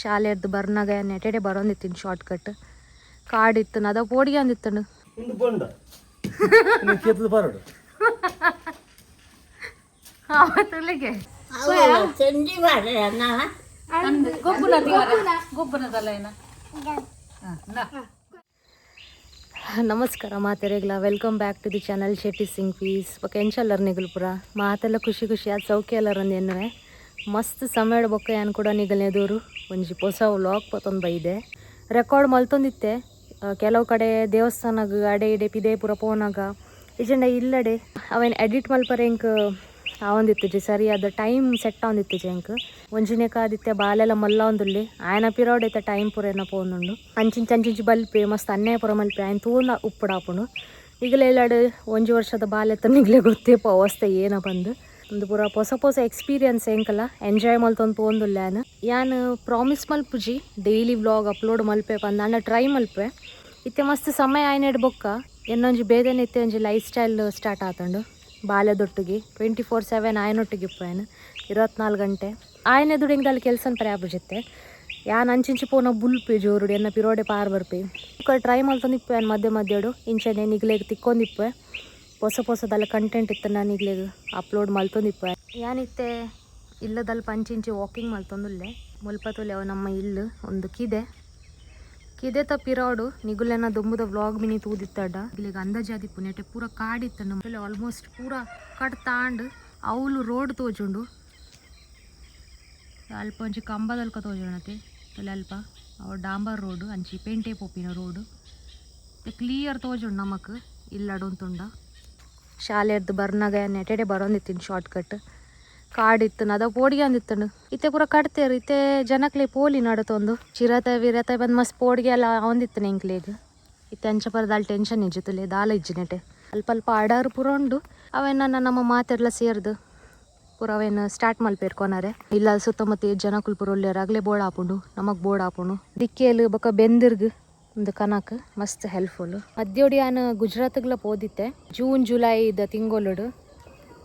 ಶಾಲೆಯದ್ದು ಬರ್ನಾಗ ನೆಟೆಡೆ ಬರೋಂದಿತ್ತೀನಿ short cut ಕಾಡಿತ್ತು ಅದ ಪೋಡಿಗೆ ಅಂದಿತ್ತನು ಅವತ್ತಲ್ಲಿಗೆ ನಮಸ್ಕಾರ ಮಾತೆರೆಗ್ಲ welcome back to the channel Shetty ಸಿಂಗ್ ಪೀಸ್ ಬೊಕ್ಕ ಎಂಚಲ್ಲರ್ ನಿಗಲ್ಪುರ ಮಾತೆಲ್ಲ ಖುಷಿ ಖುಷಿ ಅದು ಸೌಖ್ಯ ಎಲ್ಲರಂದು ಎನ್ನುವೆ ಮಸ್ತ್ ಸಮಯ ಬೊಕ್ಕ ಏನು ಕೂಡ ನಿಗಲ್ನೆದೂರು ಒಂಜಿ ಹೊಸ ವ್ಲಾಗ್ ಪತ್ತೊಂದು ಬೈದೆ ರೆಕಾರ್ಡ್ ಮಲ್ತೊಂದಿತ್ತೆ ಕೆಲವು ಕಡೆ ದೇವಸ್ಥಾನಗ ಅಡೆ ಇಡೆ ಪಿದೆ ಪೂರ ಪೋನಾಗ ಇಜೆಂಡ ಇಲ್ಲಡೆ ಅವೇನು ಎಡಿಟ್ ಮಲ್ಪರೆ ಇಂಕ್ ಆವಂದಿತ್ತು ಸರಿಯಾದ ಟೈಮ್ ಸೆಟ್ ಆವಂದಿತ್ತು ಎಂಕ್ ಒಂಜಿನೆ ಕಾದಿತ್ತೆ ಬಾಲೆಲ್ಲ ಮಲ್ಲ ಒಂದುಲ್ಲಿ ಆಯನ ಪಿರೋಡ್ ಐತೆ ಟೈಮ್ ಪೂರ ಏನ ಪೋನುಂಡು ಅಂಚಿಂಚಿ ಬಲ್ಪೆ ಮಸ್ತ್ ಅನ್ನಯ ಪುರ ಮಲ್ಪೆ ಆಯ್ನ ತೂನ ಉಪ್ಪುಡಾಪುಂಡು ಈಗಲೇ ಎಲ್ಲಾಡು ಒಂಜಿ ವರ್ಷದ ಬಾಲೆತ್ತ ನಿಗ್ಲೇ ಗೊತ್ತೇಪ ಅವಸ್ಥೆ ಏನ ಬಂದು ಒಂದು ಪೂರ ಹೊಸ ಎಕ್ಸ್ಪೀರಿಯನ್ಸ್ ಎಂಕಲ್ಲ ಎಂಜಾಯ್ ಮಲ್ತೊಂದು ಪೋಂದುಲ್ಲ ಯಾನು ಪ್ರಾಮಿಸ್ ಮಲ್ಪುಜಿ ಡೈಲಿ ವ್ಲಾಗ್ ಅಪ್ಲೋಡ್ ಮಲ್ಪೆ ಪಂದ ಟ್ರೈ ಮಲ್ಪೆ ಇತ್ತೆ ಮಸ್ತ್ ಸಮಯ ಆಯ್ನ ಬೊಕ್ಕ ಇನ್ನೊಂಜಿ ಬೇದನೆ ಇತ್ತೆ ಒಂಜಿ ಲೈಫ್ ಸ್ಟೈಲ್ ಸ್ಟಾರ್ಟ್ ಆತಂಡು ಬಾಲ್ಯದೊಟ್ಟಿಗೆ 24/7 ಆಯನೊಟ್ಟಿಗೆ ಇಪ್ಪೇನು 24 ಗಂಟೆ ಆಯನ ದುಡಿಂಗದಲ್ಲಿ ಕೆಲಸ ಪರ್ಯಾಪುಜಿತ್ತೆ ಯಾನ್ ಅಂಚಿಂಚಿ ಪೋನ ಬುಲ್ಪಿ ಜೋರುಡಿ ಎನ್ನ ಪಿರೋಡೆ ಪಾರ್ ಬರ್ಪಿ ಟ್ರೈ ಮಲ್ತೊಂದಿಪ್ಪೆ ಏನು ಮಧ್ಯಡು ಇಂಚನೆ ನಿಗ್ಲೆಗೆ ತಿಕ್ಕೊಂದಿಪ್ಪೆ ಹೊಸದಲ್ಲ ಕಂಟೆಂಟ್ ಇತ್ತು ನಾನು ಈಗಲೇ ಅಪ್ಲೋಡ್ ಮಲ್ತೊಂದಿಪ್ಪೆ ಯಾನಿತ್ತೆ ಇಲ್ಲದಲ್ಲಿ ಪಂಚಿಂಚಿ ವಾಕಿಂಗ್ ಮಲ್ತೊಂದುಲ್ಲೆ ಮುಲ್ಪತುಲೆ ಅವು ನಮ್ಮ ಇಲ್ಲು ಒಂದು ಕಿದೆ ಪಿರೋಡು ನಿಗುಲೆನ ದುಂಬುದ ವ್ಲಾಗ್ ಮಿನಿ ತೂದಿತ್ತಡ ಇಲ್ಲಿಗೆ ಅಂದಾಜಾದಿ ಪುನೆಟೆ ಪೂರ ಕಾಡಿತ್ತು ನಮ್ಮಲ್ಲಿ ಆಲ್ಮೋಸ್ಟ್ ಪೂರ ಕಟ್ ತಾಂಡ್ ಅವಳು ರೋಡ್ ತೋಜುಂಡು ಅಲ್ಪ ಒಂಚಿ ಕಂಬದಲ್ಕ ತೋಜುಂಡತೆ ಅಲ್ಪ ಅವ ಡಾಂಬರ್ ರೋಡ್ ಅಂಚಿ ಪೇಂಟೆ ಪೋಪಿನ ರೋಡು ಕ್ಲಿಯರ್ ತೋಜುಂಡು ನಮಕ್ ಇಲ್ಲಡುಂತುಂಡ ಶಾಲೆಯದ್ದು ಬರ್ನಾಗ ನೆಟೆಡೆ ಬರೋಂದಿತ್ತೀನಿ ಶಾರ್ಟ್ ಕಟ್ ಕಾಡಿತ್ತು ಅದ ಪೋಡಿಗೆ ಅಂದಿತ್ತನು ಇತ್ತೆ ಪೂರ ಕಟ್ತೇರು ಇತ್ತೆ ಜನಕ್ಲೆ ಪೋಲಿ ನಡತೊಂದು ಚಿರತೆ ಬಂದು ಮಸ್ತ್ ಪೋಡಿಗೆ ಎಲ್ಲ ಅವಂದಿತ್ತು ಎಂಕ್ಲೇಗ ಇತ್ತೆ ಅಂಚಪರದಾಲ್ ಟೆನ್ಷನ್ ಇಜ್ಜುತ್ತಲೆ ದಾಲ ಇಜ್ಜಿನೆಟೆ ಅಲ್ಪ ಆಡಾರು ಪೂರ ಉಂಡು ಅವೇನ ನಮ್ಮ ಮಾತೆಲ್ಲ ಸೇರ್ದು ಪೂರ ಅವೇನು ಸ್ಟಾರ್ಟ್ ಮಲ್ಪೇರ್ಕೊನಾರೆ ಇಲ್ಲ ಸುತ್ತಮುತ್ತ ಜನಕ್ಕುಲ್ ಪೂರ ಒಳ್ಳೆಯರ ಆಗ್ಲೇ ಬೋರ್ಡ್ ಹಾಪುಂಡು ನಮಗ್ ಬೋರ್ಡ್ ಹಾಪುಂಡು ದಿಕ್ಕೇಲು ಬೊಕ್ಕ ಬೆಂದಿರ್ಗ್ ಒಂದು ಕನಕ್ ಮಸ್ತ್ ಹೆಲ್ಪ್ಫುಲ್ ಮಧ್ಯೋಡಿ ನಾನು ಗುಜರಾತ್ಗ್ಲ ಪೋದಿತ್ತೆ ಜೂನ್ ಜುಲೈ ಇದ್ದ ತಿಂಗೊಲುಡು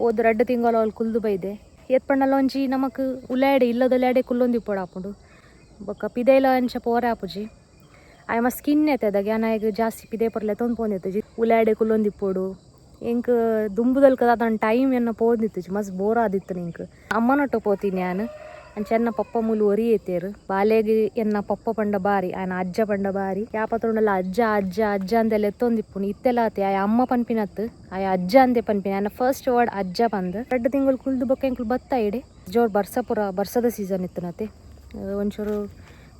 ಹೋದ 2 ತಿಂಗಳು ಅಲ್ಲಿ ಕುಲ್ದು ಬೈದೆ ಎತ್ಪಣ್ಣಲ್ಲ ಒಂಜಿ ನಮಕ್ ಉಲ್ಲಾಡೆ ಇಲ್ಲದಲ್ಲಾಡೆ ಕುಲ್ಲೊಂದು ಇಪ್ಪಡು ಹಾಪುಂಡು ಬೊಕ್ಕ ಪಿದೆಲ ಅಂಚ ಪೋರೆ ಹಾಪುಜಿ ಆಯ ಮಸ್ತ್ ಸ್ಕಿನ್ ಎತ್ತದಾಗ ಯಾನಾಗ ಜಾಸ್ತಿ ಪಿದೆ ಪರ್ಲೆ ತೊಂದು ಪೋಂದಿತ್ತು ಉಲ್ಲಾಡೆ ಕುಲ್ಲೊಂದು ಇಪ್ಪಡು ಎಂಕ್ ದುಂಬುದಲ್ಕ ಅದನ್ನ ಟೈಮ್ ಎನ್ನ ಪೋದಿತ್ತು ಮಸ್ತ್ ಬೋರ್ ಆದಿತ್ತು ನಿಂಕ್ ಅಮ್ಮನೊಟ್ಟು ಪೋತೀನಿ ನಾನು ಅಂಚ ಎನ್ನ ಪಪ್ಪ ಮೂಲು ಒರಿ ಎತ್ತೇರು ಬಾಲೆಗೆ ಎನ್ನ ಪಪ್ಪ ಪಂಡ ಬಾರಿ ಆಯನ ಅಜ್ಜ ಪಂಡ ಬಾರಿ ಯಾಪತ್ತೊಂಡಲ್ಲ ಅಜ್ಜ ಅಂದೆಲ್ಲ ಎತ್ತೊಂದಿಪ್ಪುನು ಇತ್ತೆಲ್ಲ ಆತಿ ಆಯ ಅಮ್ಮ ಪನ್ಪಿನತ್ತು ಆಯ ಅಜ್ಜ ಅಂದೆ ಪನ್ಪಿನ ಆಯನ ಫಸ್ಟ್ ವರ್ಡ್ ಅಜ್ಜ ಬಂದು 2 ತಿಂಗಳು ಕುಲ್ದು ಬೊಕ್ಕ ಎಂಕ್ಲು ಬತ್ತ ಇಡೆ ಜೋರ್ ಬರ್ಸದ ಸೀಸನ್ ಇತ್ತನತೆ ಒಂಚೂರು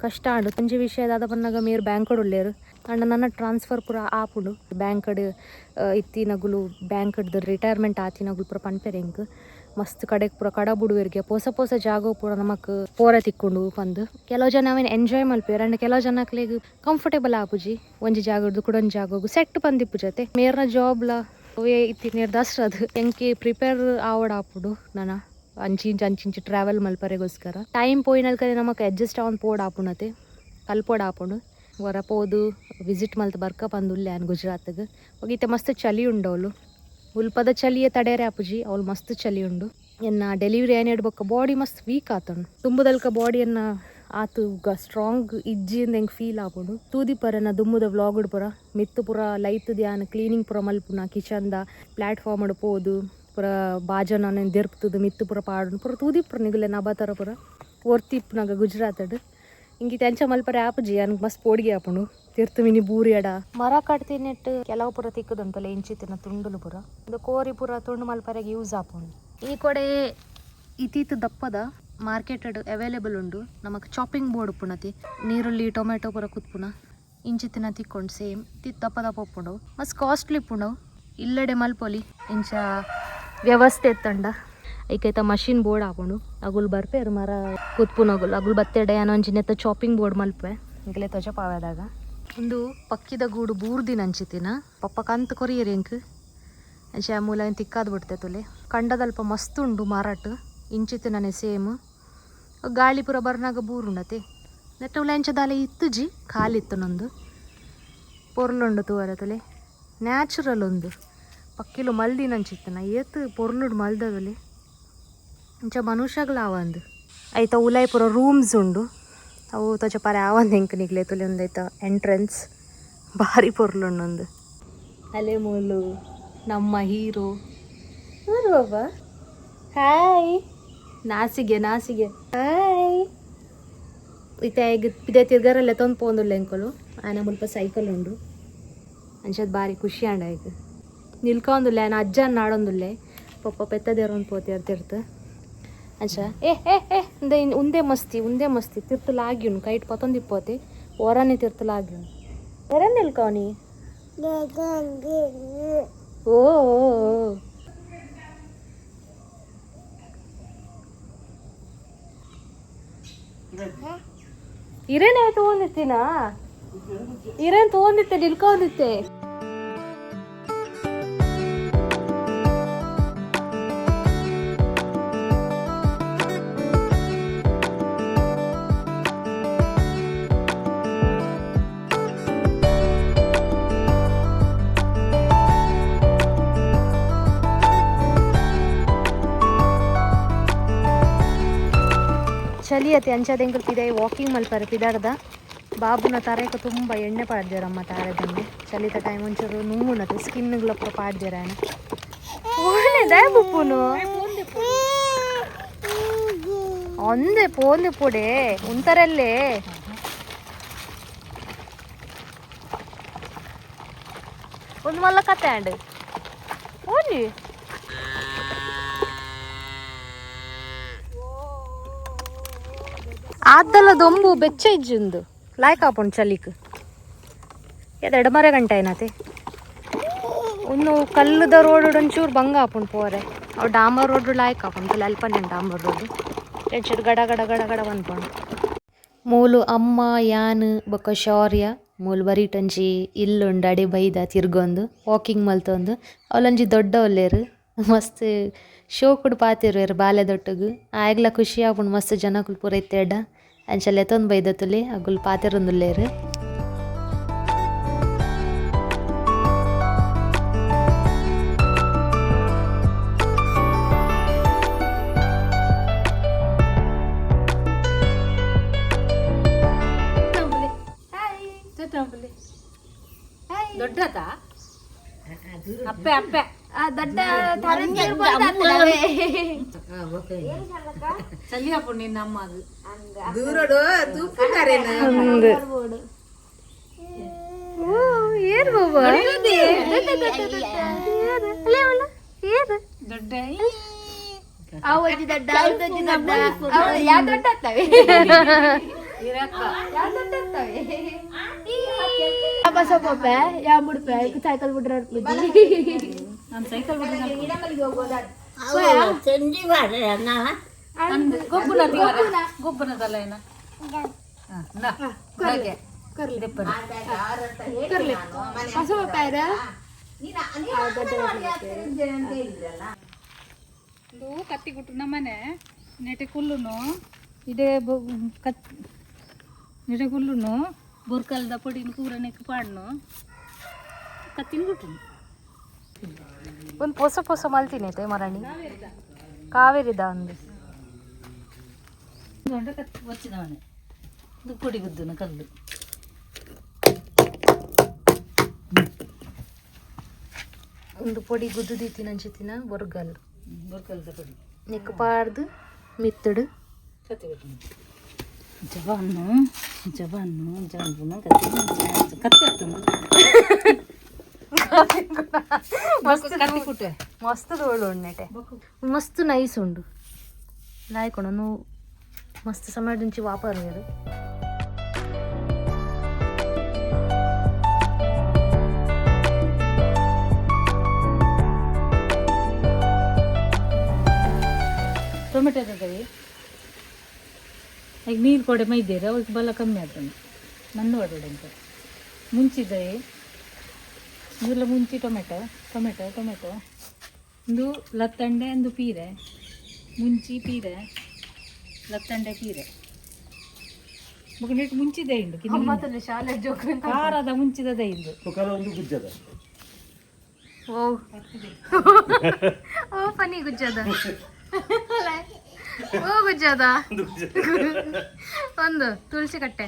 ಕಷ್ಟ ಆಂಡು ಒಂಜಿ ವಿಷಯದ ಪನ್ನಾಗ ಮೇರು ಬ್ಯಾಂಕಡ್ ಉಳ್ಳೇರು ಅಂಡ ನನ್ನ ಟ್ರಾನ್ಸ್ಫರ್ ಪೂರ ಆಪುಂಡು ಬ್ಯಾಂಕಡ್ ಇತ್ತಿನಗುಲು ಬ್ಯಾಂಕಡ್ದು ರಿಟೈರ್ಮೆಂಟ್ ಆತಿನಗುಲು ಪೂರ ಪನ್ಪೆರೆ ಎಂಕ್ ಮಸ್ತ್ ಕಡೆಗೆ ಪೂರ ಕಡ ಬುಡುವೆರ್ಗೆ ಹೊಸ ಜಾಗ ಪೂರ ನಮಕ್ ಪೋರೆ ತಿಕ್ಕೊಂಡು ಬಂದು ಕೆಲವು ಜನ ಅವೇನು ಎಂಜಾಯ್ ಮಲ್ಪೇರು ಅಂಡ್ ಕೆಲವು ಜನಕ್ಲೆಗ್ ಕಂಫರ್ಟೇಬಲ್ ಆಪುಜಿ ಒಂಜಿ ಜಾಗಡ್ದು ಕುಡೊಂದು ಜಾಗಗು ಸೆಟ್ ಬಂದಿಪ್ಪು ಜೊತೆ ಮೇರ್ನ ಜಾಬ್ಲ ಇತ್ತಿ ನೇರ್ ದಸ್ರದ್ ಎಂಕಿ ಪ್ರಿಪೇರ್ ಆವಡ್ ಆಪುಡು ನನ್ನ ಅಂಚಿಂಚಿ ಟ್ರಾವೆಲ್ ಮಲ್ಪರೆಗೋಸ್ಕರ ಟೈಮ್ ಪೋಯಿನಲ್ಕಡೆ ನಮಕ್ ಅಡ್ಜಸ್ಟ್ ಆವೊಂದು ಪೋಡ್ ಆಪುಣತೆ ಕಲ್ಪೋಡ್ ಆಪುಂಡು ಹೊರ ಪೋದು ವಿಸಿಟ್ ಮಲ್ತ ಬರ್ಕ ಬಂದುಲ್ಲೆ ಆನ್ ಗುಜರಾತ್ಗೆ ಹೋಗಿತ್ತೆ ಮಸ್ತ್ ಚಳಿ ಉಂಡವಳು ಉಲ್ಪದ ಚಳಿಯೇ ತಡೆಯರೆ ಆಪುಜಿ ಅವಳು ಮಸ್ತ್ ಚಳಿ ಉಂಡು ಎನ್ನ ಡೆಲಿವರಿ ಏನ್ ಇಡ್ಬೇಕ ಬಾಡಿ ಮಸ್ತ್ ವೀಕ್ ಆತನು ತುಂಬುದಲ್ಕ ಬಾಡಿಯನ್ನ ಆತು ಸ್ಟ್ರಾಂಗ್ ಇಜ್ಜಿಂದ ಹೆಂಗೆ ಫೀಲ್ ಆಪುಂಡು ತೂದಿ ಪರನ ದುಮ್ಮುದ ವ್ಲಾಗ್ ಪುರ ಮಿತ್ತು ಪುರ ಲೈತ್ ಧ್ಯಾನ ಕ್ಲೀನಿಂಗ್ ಪುರ ಮಲ್ಪುನ ಕಿಚನ್ದ ಪ್ಲಾಟ್ಫಾರ್ಮ್ ಪೋದು ಪುರ ಬಾಜನ ದೆರ್ಪ್ತದು ಮಿತ್ತು ಪುರ ಪಾಡು ಪುರ ತೂದಿ ಪುರ ನಿಗಲೆ ನಬಾತರ ಪುರ ಒರ್ತಿಪ್ಪುನಾಗ ಗುಜರಾತಡ್ ಹಿಂಗೆ ತೆಂಚ ಮಲ್ಪರೆ ಆಪುಜಿ ಅನ್ಗೆ ಮಸ್ತ್ ಪೋಡಿಗೆ ಆಪುಂಡು ತಿರ್ತು ಮಿನಿ ಬೂರಿ ಅಡ ಮರ ಕಟ್ತಿನೆಟ್ಟು ಕೆಲವು ಪುರ ತಿಕ್ಕುದಂತಲ್ಲ ಇಂಚಿತ್ತಿನ ತುಂಡುಲು ಪುರ ಒಂದು ಕೋರಿ ಪುರ ತುಂಡು ಮಲ್ಪರೆಗೆ ಯೂಸ್ ಆಪುಂಡು ಈ ಕಡೆ ಇತೀತು ದಪ್ಪದ ಮಾರ್ಕೆಟೆಡ್ ಅವೈಲೇಬಲ್ ಉಂಡು ನಮಕ್ ಚಾಪಿಂಗ್ ಬೋರ್ಡ್ ಉಪ್ಪುನತಿ ನೀರುಳ್ಳಿ ಟೊಮೆಟೊ ಪೂರ ಕುತ್ಪುನ ಇಂಚಿತ್ತಿನ ತಿಕ್ಕೊಂಡು ಸೇಮ್ ದಪ್ಪದ ಪೊಪ್ಪುಂಡು ಮಸ್ತ್ ಕಾಸ್ಟ್ಲಿ ಇಪ್ಪುಂಡು ಇಲ್ಲಡೆ ಮಲ್ಪೊಲಿ ಇಂಚ ವ್ಯವಸ್ಥೆ ಎತ್ತಂಡ ಐಕೈತ ಮಷಿನ್ ಬೋರ್ಡ್ ಹಾಕೊಂಡು ಅಗುಲ್ ಬರ್ಪೇರು ಮರ ಕುತ್ಪುನಗುಲ್ ಅಗುಲ್ ಬತ್ತೆಡೆ ಏನೊಂಜಿನೆತ್ತ ಚಾಪಿಂಗ್ ಬೋರ್ಡ್ ಮಲ್ಪೆ ಈಗಲೇ ತೊಜ ಪಾವದಾಗ ಒಂದು ಪಕ್ಕಿದ ಗೂಡು ಬೂರ್ದಿನ ಅಂಚಿತಿನ ಪಪ್ಪ ಕಂತು ಕೊರಿಯರಿ ಎಂಕ್ ಅಂಚೆ ಮೂಲ ತಿಕ್ಕಾದ್ ಬಿಡ್ತೆ ತುಲೆ ಕಂಡದಲ್ಪ ಮಸ್ತ್ ಉಂಡು ಮಾರಾಟ ಇಂಚಿತಿನೇ ಸೇಮ್ ಗಾಳಿ ಪುರ ಬರ್ನಾಗ ಬೂರುಂಡತೆ ನೆಟ್ಟ ಉಲಂಚ ದಾಲೆ ಇತ್ತುಜಿ ಖಾಲಿತ್ತು ನಂದು ಪೊರ್ಲುಂಡು ತೂವರ ತುಲೆ ನ್ಯಾಚುರಲ್ ಒಂದು ಪಕ್ಕಿಲು ಮಲ್ದಿನ ಅಂಚಿತ್ತನ ಏತ್ ಪೊರ್ಲುಡು ಮಲ್ದದಲ್ಲಿ ಇಂಚ ಮನುಷ್ಯಗಳಾವಂದು ಐತ ಉಲಾಯಿ ಪೂರ ರೂಮ್ಸ್ ಉಂಡು ಅವು ತೋಚ ಪಾರೆ ಆವಂದು ಹೆಂಗೆ ನಿಗ್ಲೆ ತುಲಿ ಒಂದೈತ ಎಂಟ್ರೆನ್ಸ್ ಭಾರಿ ಪೊರ್ಲುಂಡೊಂದು ಅಲೆ ಮೂಲು ನಮ್ಮ ಹೀರೋ ಬಾಬಾ ಹಾಯ್ ನಾಸಿಗೆ ಹಾಯ್ ಇತ್ತೆ ಈಗ ಇದೇ ತಿರ್ಗಾರಲ್ಲ ತೊಂದು ಪೋಂದುಲ್ಲ ಎಂಕಲು ಆನ ಮುಲ್ಪ ಸೈಕಲ್ ಉಂಡು ಅಂಚದ್ ಭಾರಿ ಖುಷಿ ಆಂಡ ಈಗ ನಿಲ್ಕೊಂದುಲ್ಲೆ ಆನ ಅಜ್ಜನ ನಾಡೊಂದುಲ್ಲೆ ಪಪ್ಪ ಪೆತ್ತದೇರೊಂದು ಪೋತಿ ಅರ್ತಿರ್ತು ಅಂಚ ಉಂದೇ ಮಸ್ತಿ ತಿರ್ತಲಾಗ್ಯುನು ಕೈಟ್ ಪತ್ತೊಂದಿಪ್ಪೋತಿ ಓರನೇ ತಿರ್ತಲಾಗ್ಯುನು ಎರ ನಿಲ್ಕವನಿ ಓ ಇರೇನೇ ತಗೊಂಡಿತ್ತೀನಾ ಇರೇನ್ ತಗೊಂಡಿತ್ತೆ ನಿಲ್ಕೊಂಡಿತ್ತೆ ಚಳಿ ಅತಿ ಅಂಚದೆಂಗೆ ಪಿದೆ ವಾಕಿಂಗ್ ಮಲ್ಪರೆ ಪಿದಾಡ್ದ ಬಾಬುನ ತರೇಕ ತುಂಬ ಎಣ್ಣೆ ಪಾಡ್ದೇರಮ್ಮ ತಾರೆದಂಗೆ ಚಲಿತ ಟೈಮ್ ಒಂಚೂರು ನುಂಗುನತ್ತೆ ಸ್ಕಿನ್ಗಳಪ್ಪ ಪಾಡ್ದೇರಾನ ಓಣೆದ ಬುಪ್ಪುನು ಒಂದೇ ಪೋಂದೆ ಪುಡೆ ಉಂತರಲ್ಲೇ ಒಂದು ಮಲ್ಲ ಕತೆ ಆಂಡ್ ಓನಿ ಆದ್ದಲ್ಲ ದೊಂಬು ಬೆಚ್ಚ ಇಜ್ಜುಂದು ಲಾಯ್ಕ್ ಆಪುಂಡು ಚಲಿಕ್ ಎಡೆ ಮರೆ ಗಂಟೆ ಏನತೆ ಒಂದು ಕಲ್ಲುದ ರೋಡ್ ಒಂಚೂರು ಭಂಗ ಆಪುಂಡು ಪೋರೆ ಅವು ಡಾಂಬರ್ ರೋಡ್ ಲಾಯ್ಕ್ ಆಪುಂಡು ಅಲ್ಪನೆ ಡಾಂಬರ್ ರೋಡ್ ಒಂಚೂರು ಗಡ ಗಡ ಗಡ ಗಡ ಬಂದ್ಕೊಂಡು ಮೂಲು ಅಮ್ಮ ಯಾನ್ ಬೊಕ್ಕ ಶೌರ್ಯ ಮೂಲು ಬರೀಟಂಜಿ ಇಲ್ಲುಂಡು ಅಡಿ ಬೈದ ತಿರ್ಗೊಂದು ವಾಕಿಂಗ್ ಮಲ್ತೊಂದು ಅವಲೊಂಜಿ ದೊಡ್ಡ ಒಲ್ಲೇರು ಮಸ್ತ್ ಶೋಕುಡು ಪಾತಿರು ಬಾಲೆ ದೊಟ್ಟಗು ಆಗ್ಲ ಖುಷಿ ಆಪುಂಡು ಮಸ್ತ್ ಜನಕುಲು ಪೂರ ಇತ್ತೆಡ್ಡ ಅಂಚಲ್ಲಿ ಎತ್ತೊಂದು ಬೈದತ್ತುಲಿ ಅಗುಲ್ ಪಾತಿರೊಂದುಲ್ಲೇರು ದೊಡ್ಡತಾ ಅಪ್ಪೆ ಅಪ್ಪೆ ದೊಡ್ಡ ಚಲಿ ಹಾಪು ನಿನ್ನ ಅಮ್ಮ ಅದು ದೂರಡು ತೂಪಿದಾರೇನ ಏರ್ ಬಾಬಾ ದೊಡ್ಡ ಅವಜ್ಜಿ ದೊಡ್ಡ ಅವಜ್ಜಿ ದೊಡ್ಡ ಯಾ ದೊಡ್ಡ ಆಗ್ತವೆ ಯಾ ಮುಡ್ಪೆ ಸೈಕಲ್ ಬಿಡ್ರೆ ನಾನು ಸೈಕಲ್ ಗೊಬ್ಬನದಲ್ಲ ಏನ ಕತ್ತಿ ಕೊಟ್ರು ನಮ್ಮನೆ ನೆಟೆ ಕುಲ್ಲುನು ಇದೇ ನೆಟೆ ಕುಲ್ಲುನು ಬೊರ್ಕಲ್ದ ಪೊಡಿನ ಕೂರನೆಕ್ ಪಾಡ್ನು ಕತ್ತಿನ ಕೊಟ್ರು ಒಂದು ಪೊಸ ಮಲ್ತೀನಿ ಐತೆ ಮರಣಿ ಕಾವೇರಿದ ಒಂದು ಕತ್ತಿ ಒಚ್ಚಿದವನೆ ಇದು ಪೊಡಿ ಗುದ್ದನ ಕಲ್ಲು ಒಂದು ಪೊಡಿ ಗುದ್ದುದಿತ್ತಿನ ಅಂಚಿತ್ತಿನ ಬೊರ್ಗಲ್ದ ಪೊಡಿ ನೆಕ್ ಪಾಡ್ದು ಮಿತ್ತಡು ಕತ್ತಿ ಜವಾನು ಕತ್ತಿ ಆಗ್ತದೆ ಮಸ್ತ್ ತೋಳು ಉಣ್ಣೆಟೆ ಮಸ್ತ್ ನೈಸ್ ಉಂಡು ಲಾಯ್ಕೊಂಡು ನೀವು ಮಸ್ತ್ ಸಮಯ నుంచి ವಾಪರ್ ನೀರು ಟೊಮೆಟೊ ತಗೊಳ್ಳಿ ಈಗ ನೀರು ಕೊಡೆ ಮೈದೇರಿ ಅವಕ್ಕೆ ಬಲ ಕಮ್ಮಿ ಆಗ್ತದೆ ಮಣ್ಣು ಹೊರಡೆ ಅಂತ ಮುಂಚಿದೆ ಇದೆಲ್ಲ ಮುಂಚಿ ಟೊಮೆಟೊ ಒಂದು ಲತ್ತಂಡೆ ಒಂದು ಪೀರೆ ಮುಂಚಿ ಪೀರೆ ಲತ್ತಂಡೆ ಪೀರೆ ನೆಟ್ಟು ಮುಂಚಿದೆ ಇಂಡು ಶಾಲೆ ಖಾರದ ಮುಂಚಿದ ಇಂದು ಓ ಪನಿ ಗುಜ್ಜದ ಗುಜ್ಜದ ಒಂದು ತುಳಸಿ ಕಟ್ಟೆ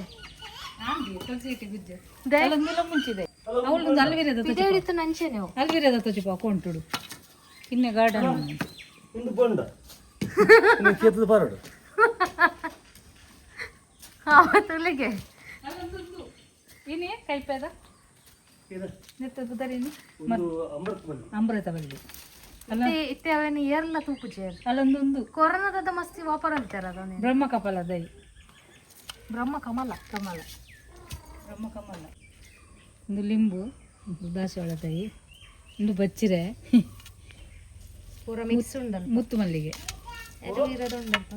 ಮುಂಚಿದೆ ಅವಳೊಂದು ಅಲ್ವಿರದ ಹಿಡಿತು ನಂಚೆ ನೀವು ಅಲ್ವಿರದ ತೊಚಿಪ ಕೊಂಟುಡು ಇನ್ನೆ ಗಾರ್ಡನ್ ಒಂದು ಬೊಂಡ ಕೇತದ ಬರಡು ತುಳಿಗೆ ಏನೇ ಕೈಪೇದ ನೆತ್ತದು ದರಿನಿ ಒಂದು ಅಮೃತ ಬಳ್ಳಿ ಅಮೃತ ಬಳ್ಳಿ ಇತ್ತೆ ಅವೇನು ಏರ್ಲ ತೂಪು ಚೇರ್ ಅಲ್ಲೊಂದೊಂದು ಕೊರೋನಾದ ಮಸ್ತಿ ವಾಪರ್ ಅಂತಾರ ಅದನ್ನೇ ಬ್ರಹ್ಮ ಕಪಾಲ ದೈ ಬ್ರಹ್ಮ ಕಮಲ ಬ್ರಹ್ಮ ಕಮಲ ಒಂದು ಲಿಂಬು ಒಂದು ದಾಸವಾಳ ದೈ ಒಂದು ಬಚ್ಚಿರೆ ಪೂರ ಮಿಕ್ಸ್ ಉಂಡಲ್ಲ ಮುತ್ತು ಮಲ್ಲಿಗೆ ಅದು ಇರೋದು ಉಂಡಪ್ಪ